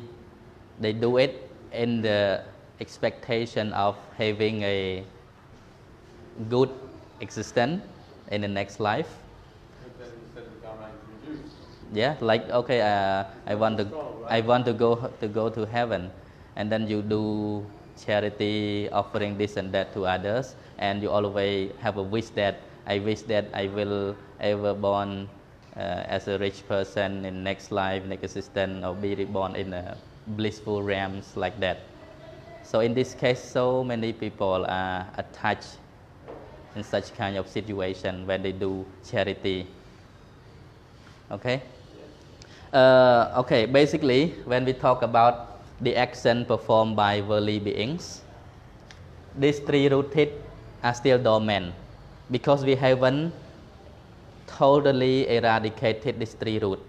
Speaker 1: they do it in the expectation of having a good existence in the next life.
Speaker 2: But then you said the karma is reduced.
Speaker 1: Yeah, like okay, I want to go to heaven, and then you do charity, offering this and that to others, and you always have a wish that I wish that I will ever born as a rich person in next life, next existence, or be reborn in a blissful realms like that. So in this case, so many people are attached in such kind of situation when they do charity. Okay. Okay. Basically, when we talk about the action performed by worldly beings, these three rooted are still dormant because we haven't totally eradicated these three roots.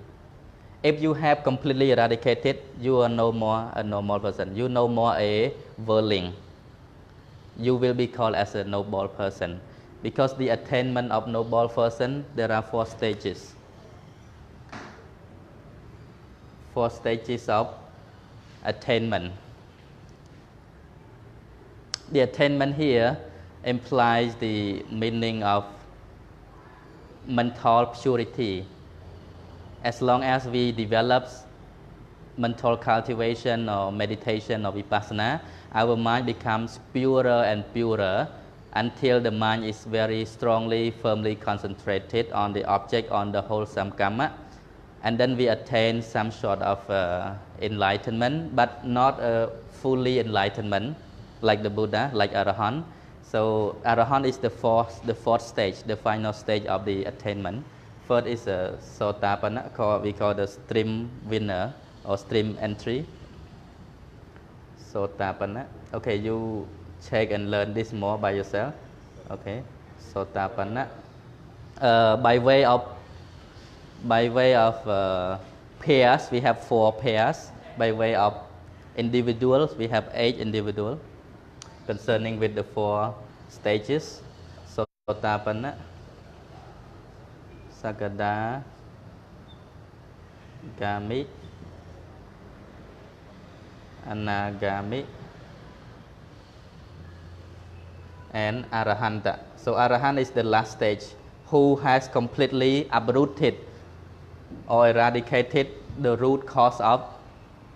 Speaker 1: If you have completely eradicated, you are no more a normal person. You no more a worldling. You will be called as a noble person. Because the attainment of noble person, there are 4 stages. 4 stages of attainment. The attainment here implies the meaning of mental purity. As long as we develop mental cultivation or meditation or vipassana, our mind becomes purer and purer until the mind is very strongly, firmly concentrated on the object, on the wholesome karma. And then we attain some sort of enlightenment, but not a fully enlightenment like the Buddha, like Arahant. So Arahant is the fourth stage, the final stage of the attainment. First is a Sotapanna, we call the stream winner or stream entry. Sotapanna. Okay, you check and learn this more by yourself. Okay, Sotapanna. By way of pairs, we have 4 pairs. By way of individuals, we have 8 individuals. Concerning with the 4 stages, Sotapanna, Sakada, Gami, Anagami, and Arahanta. So Arahant is the last stage, who has completely uprooted or eradicated the root cause of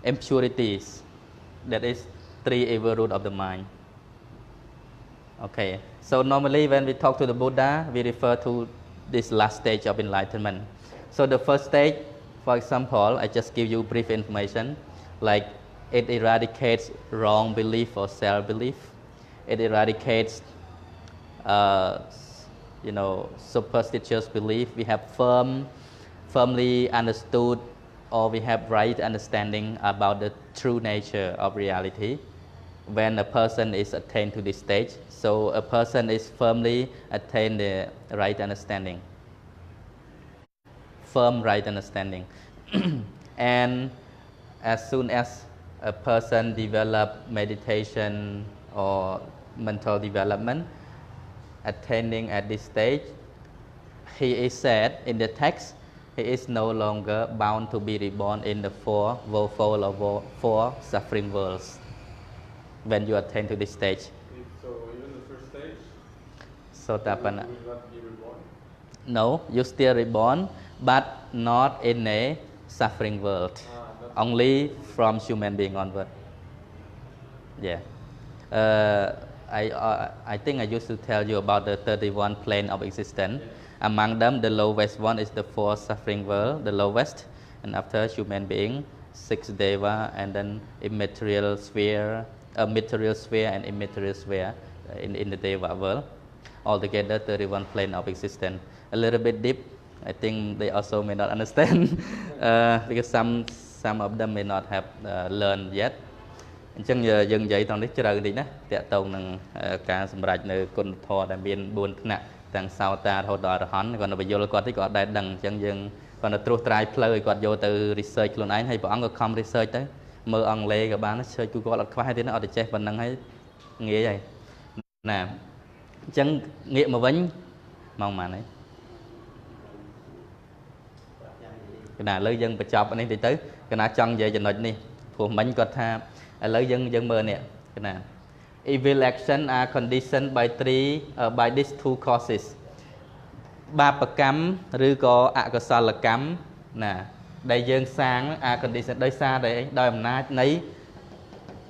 Speaker 1: impurities. That is 3 evil roots of the mind. Okay, so normally when we talk to the Buddha, we refer to this last stage of enlightenment. So the first stage, for example, I just give you brief information, like it eradicates wrong belief or self-belief. It eradicates, superstitious belief. We have firmly understood, or we have right understanding about the true nature of reality. When a person is attained to this stage, so a person is firmly attained the right understanding, firm right understanding. And as soon as a person develop meditation or mental development, attaining at this stage, he is said in the text, he is no longer bound to be reborn in the 4 woeful or 4 suffering worlds. When you attain to this stage.
Speaker 2: So even the first stage,
Speaker 1: Sotapanna.
Speaker 2: you will not be reborn?
Speaker 1: No, you still reborn, but not in a suffering world. Only from human being onward. Yeah. I think I used to tell you about the 31 plane of existence. Yeah. Among them, the lowest one is the 4th suffering world, the lowest. And after human being, 6 deva, and then immaterial sphere, material sphere and immaterial sphere in the Deva world. Altogether 31 plane of existence. A little bit deep. I think they also may not understand because some of them may not have learned yet. អញ្ចឹងយើងនិយាយត្រង់នេះច្រើនតិចណាតាក់ទងនឹងការសម្រេចនៅគុណធម៌ដែលមាន4ថ្នាក់ទាំងសោតារហូតដល់អរហន្តគាត់ទៅបញ្យល់គាត់តិចគាត់ដែរដឹងអញ្ចឹងយើងគាត់ទៅត្រួសត្រាយផ្លូវឲ្យគាត់យកទៅ research ខ្លួនឯងហើយព្រះអង្គក៏ខំ research ទៅមើលអង់គ្លេសក៏បាន search Google អត់ខ្វះទេណាអត់ទៅចេះប៉ុណ្្នឹងហើយងាយហើយណាអញ្ចឹងងាកមកវិញម៉ោងប៉ុន្មានហើយ cái nào lấy dân bật chọc anh đi tới cái nào chọn về cho nói đi của mình có tha lấy dân mơ nè cái nào evil action are conditioned by these two causes ba bậc cấm rư có có sao là cấm nè đây dân sang condition đây xa đây đòi na nấy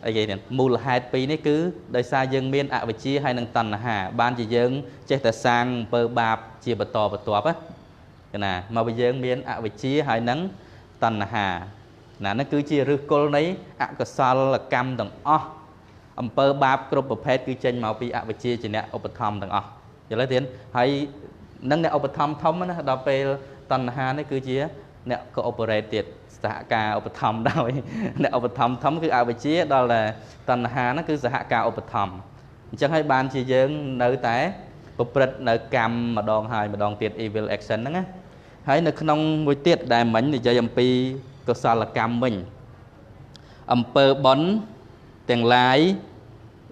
Speaker 1: đây vậy nè mù là hai pi này cứ đời xa dân miên về chia hai năng tần là hà ban chỉ dân chết ta sang bờ bạp chia bờ to á cái nè mà bây giờ miên về chia hai năng tần là hà nè nó cứ chia rư cô đấy có sao là cam tầng bờ bạp group of pet cứ trên màu pi về chia chỉ nè opetom tầng giờ lấy tiền hay nâng nè opetom thông á đó về tần là hà nó cứ chia nè có operated xã ca opetom đâu nè opetom thấm cứ về chia đó là tần hà nó cứ xã ca opetom chẳng hay ban chỉ dân nơi té bật nơi cam mà đòn hai mà đòn tiệt evil action đó á hãy nơi không mùi tiệt đại mảnh thì chơi pi có sao là cam mình pơ bón tiền lái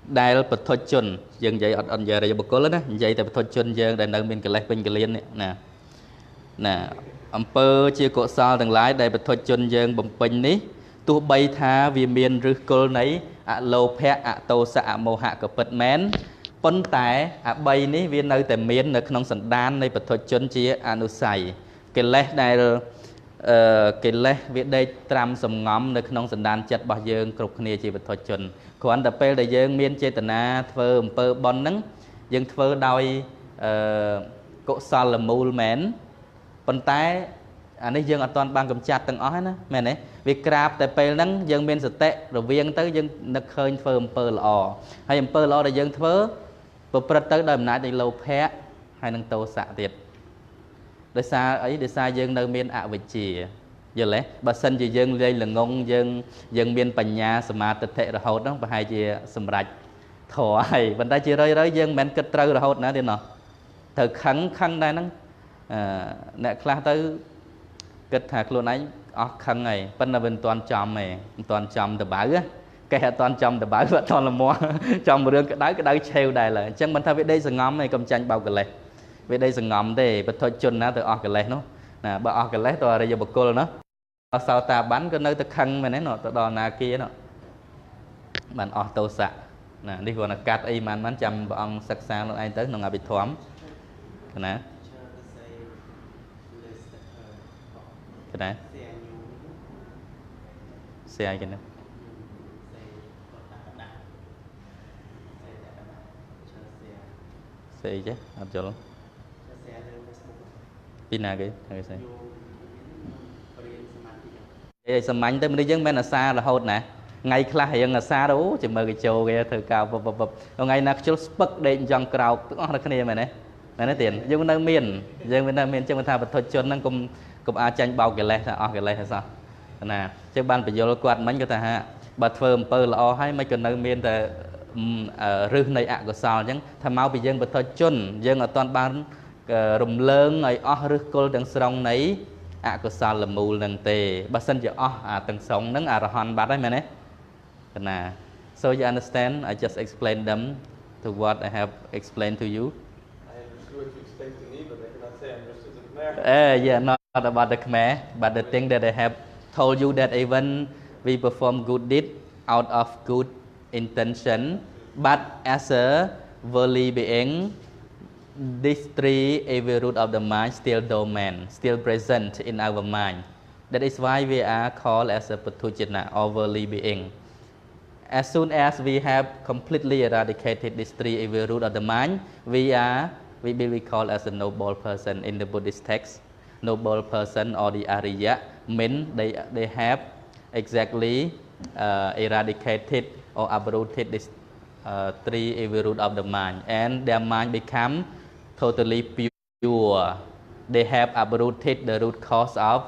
Speaker 1: đại bật thôi chun dân vậy anh giờ đây bật cố lên á vậy tại bật thôi chun dân đại nơi mình cái lái pin cái liên nè nè pơ chia cột sao tiền lái đại bật thôi chun dân bấm pin ní tu bay tha vì miền rư cố nấy lô phe tô xạ mô hạ của bật mén phân tải bay ní viên nơi tại miền nơi không sẵn đan nơi bật thôi chun chia nu sài cái lẽ này cái lẽ việc đây tram sầm ngóm nơi không sẵn đan chặt bao dương cục này chỉ bật thôi chun còn tập pe đại dương miền chế tận phơ pơ bon nắng dương phơ đôi cột sao là mù mén phân tải này dương ở toàn bang cầm chặt từng ó nữa mẹ này việc crab tại pe nắng dương miền sệt tệ rồi viên tới dương nực khơi phơ pơ lò hay pơ lò đại dương phơ bật tới đời nãy thì lâu phe hay năng tô xạ tiệt để xa ấy để xa dân nơi miền về chìa giờ lẽ bà sinh thì dân đây là ngôn dân miền bành nhà sầm mà tịch thể rồi hốt đó và hai chìa sầm rạch thổi hay bên đây chỉ rơi dân men kết trâu rồi hốt nữa đi nọ thật khăn đây nó nè class tới kết hạt luôn ấy khăn này bên là bên toàn chòm từ bãi á cái toàn chòm từ bãi và toàn là mua chòm một đường cái đáy treo đây là chẳng mình thay về đây sừng ngóm này cầm chanh bao cái này về đây sừng ngóm để bật thôi chun nó từ cái này nó nè bật cái này rồi giờ bật cô nó sao ta bắn cái nơi ta khăn mà nó ta đòn na kia nó bạn tô sạ nè đi còn là cắt ấy mà bán chăm bọn sắc xa luôn anh tới nó ngà bị thoáng cái này cái này xe ai cái này xe chứ ăn cho lắm pin nào cái xe đây sầm mạnh tới mình đi dân bên là xa là hốt nè ngày khai hiện là xa đâu chỉ mời cái châu kia thử cao bập ngày nào chút bất định dòng cào tức là cái này mày nói tiền dân bên nơi miền trong thà bật thôi chôn năng cùng tranh bao cái này hay sao nè chứ ban phải vô quạt mấy cái ta ha bật phơm pơ là hay mấy cái nơi miền ta rư này của sao chứ tham máu bị dân bật thôi chôn dân ở toàn ban rùng lớn ngày rư cô đang sòng nấy của sao là mù lần tề bà sinh cho từng sống nắng hòn bát đấy mà nè nè so you understand I just explained them to what I have explained to you.
Speaker 2: I understood what you explained to me, but I cannot say I understood the Khmer.
Speaker 1: Yeah, not about the Khmer, but the thing that I have told you that even we perform good deed out of good intention, but as a worldly being, these three evil root of the mind still dominant, still present in our mind. That is why we are called as a Puthujjana or worldly being. As soon as we have completely eradicated these three evil root of the mind, we will be called as a noble person in the Buddhist text. Noble person or the Arya mean they have exactly eradicated or uprooted these three evil root of the mind, and their mind become totally pure. They have uprooted the root cause of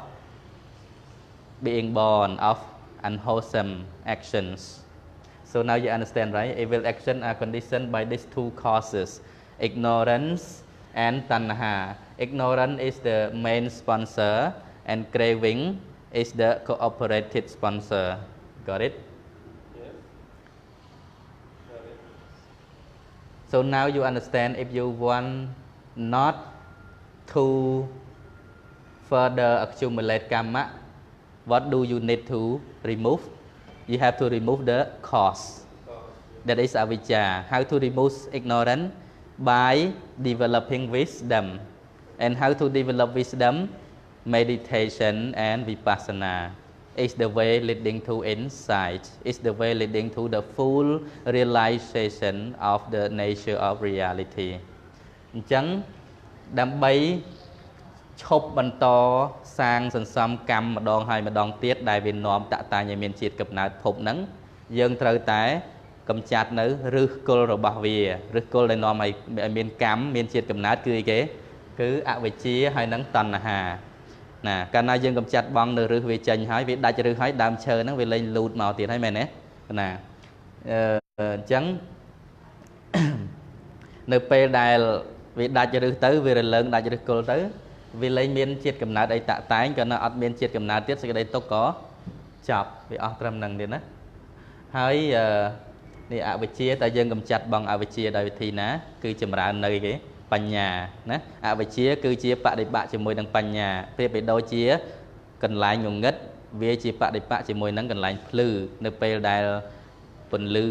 Speaker 1: being born of unwholesome actions. So now you understand, right? Evil actions are conditioned by these two causes, ignorance and tanha. Ignorance is the main sponsor and craving is the cooperated sponsor. Got it?
Speaker 2: Yes. Got it.
Speaker 1: So now you understand, if you want not to further accumulate karma, what do you need to remove? You have to remove the cause. That is avijja. How to remove ignorance? By developing wisdom. And how to develop wisdom? Meditation and vipassana is the way leading to insight. Is the way leading to the full realization of the nature of reality. អញ្ចឹងដើម្បីឈប់បន្តសាងសន្សំកម្មម្ដងហើយម្ដងទៀតដែលវានាំតាក់តាញឲ្យមានជាតិកំណើតភពហ្នឹងយើងត្រូវតែកំចាត់នៅឫសគល់របស់វាឫសគល់ដែលនាំឲ្យមានកម្មមានជាតិកំណើតគឺអីគេគឺអវិជ្ជាហើយនឹងតណ្ហាណាកាលណាយើងកំចាត់បងនៅឫសវាចេញហើយវាដាច់ឫសហើយដើមឈើហ្នឹងវាលែងលូតមកទៀតហើយមែនទេណាអញ្ចឹងនៅពេលដែលវាដាច់ឫសទៅវារលើងដាច់ឫសគល់ទៅវាលែងមានជាតិកំណើតអីតាក់តែងក៏នៅអត់មានជាតិកំណើតទៀតសេចក្តីទុក្ខក៏ចប់វាអស់ត្រឹមហ្នឹងទៀតណាហើយនេះអវិជ្ជាតែយើងកំចាត់បងអវិជ្ជាដោយវិធីណាគឺចម្រើននៅគេបញ្ញាណាអវិជ្ជាគឺជាបដិបកជាមួយនឹងបញ្ញាប្រៀបបីដូចជាកន្លែងងងឹតវាជាបដិបកជាមួយនឹងកន្លែងភ្លឺនៅពេលដែលពន្លឺ